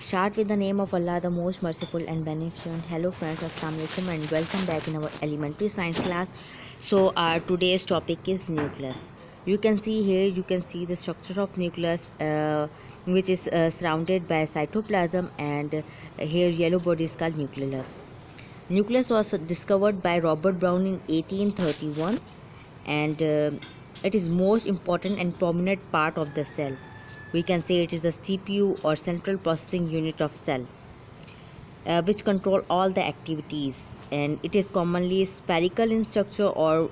Start with the name of Allah, the most merciful and beneficent. Hello friends, Assalamu alaikum and welcome back in our elementary science class. So our today's topic is nucleus. You can see here, you can see the structure of nucleus, which is surrounded by cytoplasm, and here yellow body is called nucleus. Nucleus was discovered by Robert Brown in 1831, and it is most important and prominent part of the cell. We can say it is the CPU or central processing unit of cell, which control all the activities, and it is commonly spherical in structure or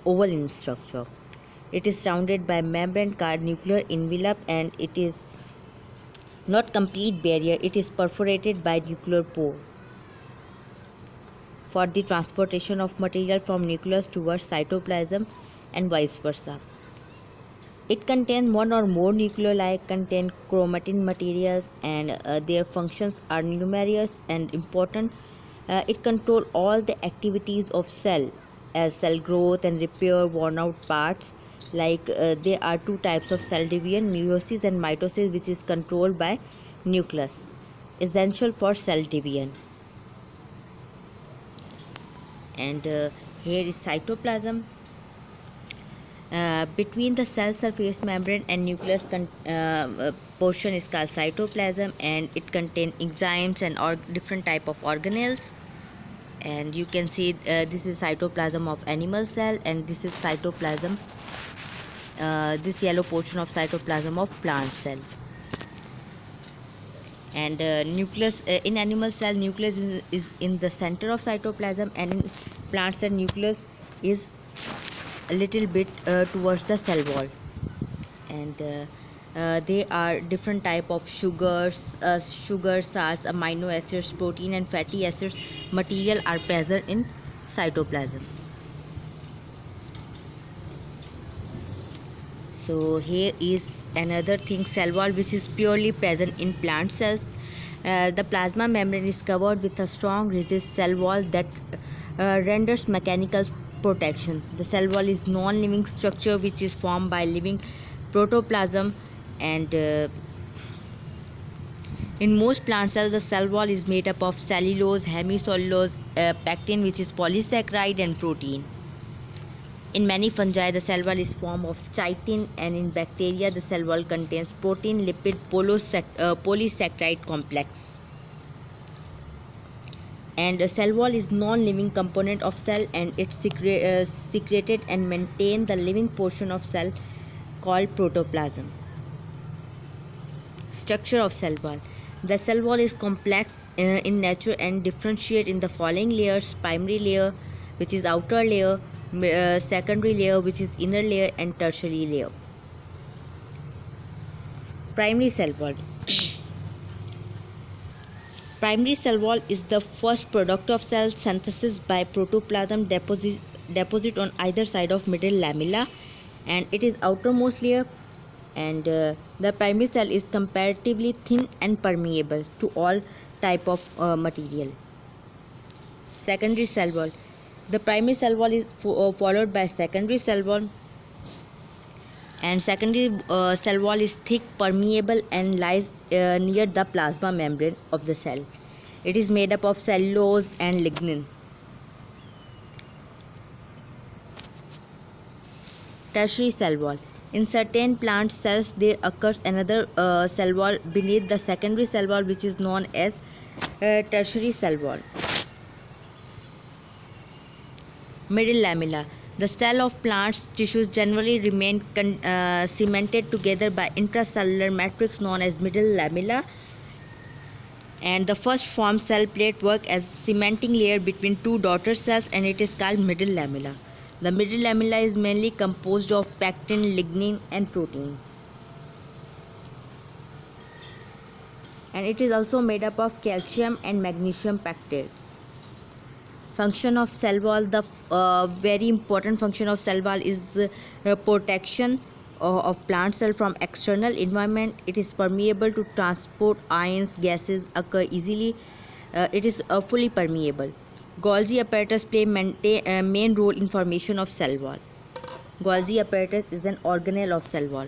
oval in structure. It is surrounded by membrane called nuclear envelope, and it is not complete barrier. It is perforated by nuclear pore for the transportation of material from nucleus towards cytoplasm and vice versa. It contains one or more nuclei, contain chromatin materials, and their functions are numerous and important. It controls all the activities of cell, as cell growth and repair worn out parts. There are two types of cell division, meiosis and mitosis, which is controlled by nucleus, essential for cell division. And here is cytoplasm. Between the cell surface membrane and nucleus portion is called cytoplasm, and it contains enzymes and different type of organelles. And you can see this is cytoplasm of animal cell, and this is cytoplasm, this yellow portion of cytoplasm of plant cell. And nucleus in animal cell, nucleus is in the center of cytoplasm, and in plant cell nucleus is a little bit towards the cell wall. And they are different type of sugars, salts, amino acids, protein and fatty acids material are present in cytoplasm. So here is another thing, cell wall, which is purely present in plant cells. The plasma membrane is covered with a strong rigid cell wall that renders mechanical protection. The cell wall is non-living structure which is formed by living protoplasm, and in most plant cells the cell wall is made up of cellulose, hemicellulose, pectin, which is polysaccharide, and protein. In many fungi the cell wall is formed of chitin, and in bacteria the cell wall contains protein lipid polysaccharide complex. And the cell wall is non-living component of cell, and it secreted and maintain the living portion of cell called protoplasm. Structure of cell wall. The cell wall is complex in nature and differentiate in the following layers: primary layer, which is outer layer, secondary layer, which is inner layer, and tertiary layer. Primary cell wall. Primary cell wall is the first product of cell synthesis by protoplasm deposit on either side of middle lamella, and it is outermost layer. And the primary cell is comparatively thin and permeable to all type of material. Secondary cell wall. The primary cell wall is followed by secondary cell wall, and secondary cell wall is thick, permeable, and lies near the plasma membrane of the cell. It is made up of cellulose and lignin. Tertiary cell wall. In certain plant cells there occurs another cell wall beneath the secondary cell wall, which is known as tertiary cell wall. Middle lamella. The cell of plants tissues generally remain cemented together by intracellular matrix known as middle lamella, and the first formed cell plate work as cementing layer between two daughter cells, and it is called middle lamella. The middle lamella is mainly composed of pectin, lignin, and protein, and it is also made up of calcium and magnesium peptides. Function of cell wall. The very important function of cell wall is protection of plant cell from external environment. It is permeable to transport ions, gases occur easily. It is fully permeable. Golgi apparatus play main role in formation of cell wall. Golgi apparatus is an organelle of cell wall.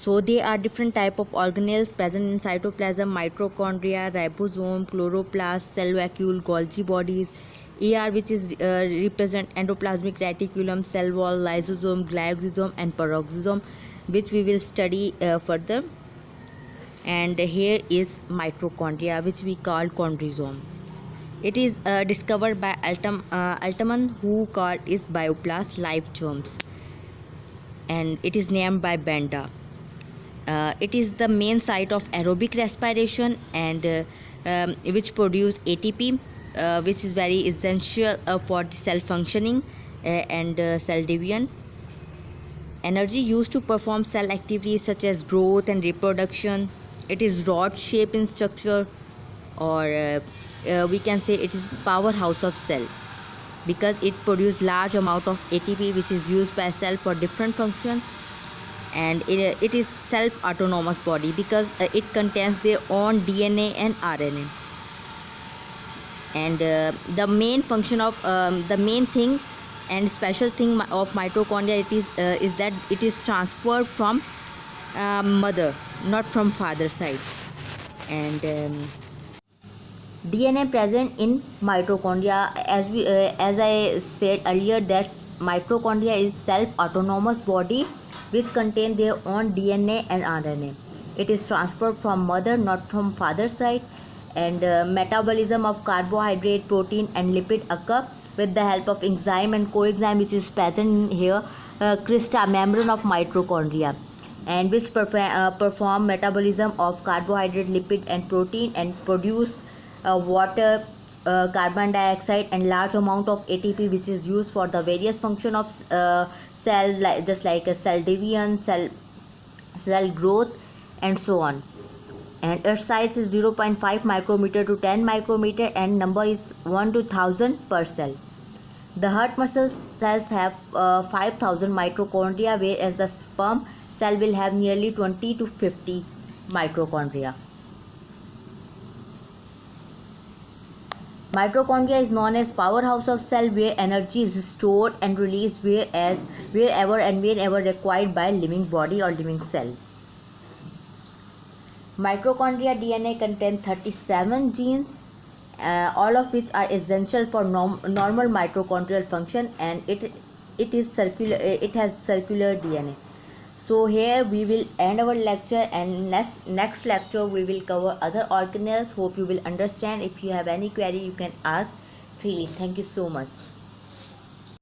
So there are different type of organelles present in cytoplasm: mitochondria, ribosome, chloroplast, cell vacuole, Golgi bodies, ER, which is represent endoplasmic reticulum, cell wall, lysosome, glycosome, and peroxisome, which we will study further. And here is mitochondria, which we call chondrosome. It is discovered by Altman, who called it bioplast life germs, and it is named by Benda. It is the main site of aerobic respiration, and which produce ATP, which is very essential for the cell functioning and cell division. Energy used to perform cell activities such as growth and reproduction. It is rod shape in structure, or we can say it is powerhouse of cell, because it produces large amount of ATP, which is used by cell for different functions. And it is self autonomous body, because it contains their own DNA and RNA. And the main function of the main thing and special thing of mitochondria is that it is transferred from mother, not from father side. And DNA present in mitochondria, as I said earlier, that mitochondria is self autonomous body which contain their own DNA and RNA. It is transferred from mother, not from father side. And metabolism of carbohydrate, protein, and lipid occur with the help of enzyme and coenzyme, which is present in here crista membrane of mitochondria, and which perform metabolism of carbohydrate, lipid, and protein, and produce water, carbon dioxide, and large amount of ATP, which is used for the various function of cell, just like a cell division, cell growth, and so on. And its size is 0.5 micrometer to 10 micrometer, and number is 1 to 1000 per cell. The heart muscle cells have 5000 mitochondria, whereas the sperm cell will have nearly 20 to 50 mitochondria. Mitochondria is known as powerhouse of cell, where energy is stored and released wherever and whenever required by living body or living cell. Mitochondria DNA contains 37 genes, all of which are essential for normal mitochondrial function, and it has circular DNA. So here we will end our lecture, and next lecture we will cover other organelles. Hope you will understand. If you have any query, you can ask freely. Thank you so much.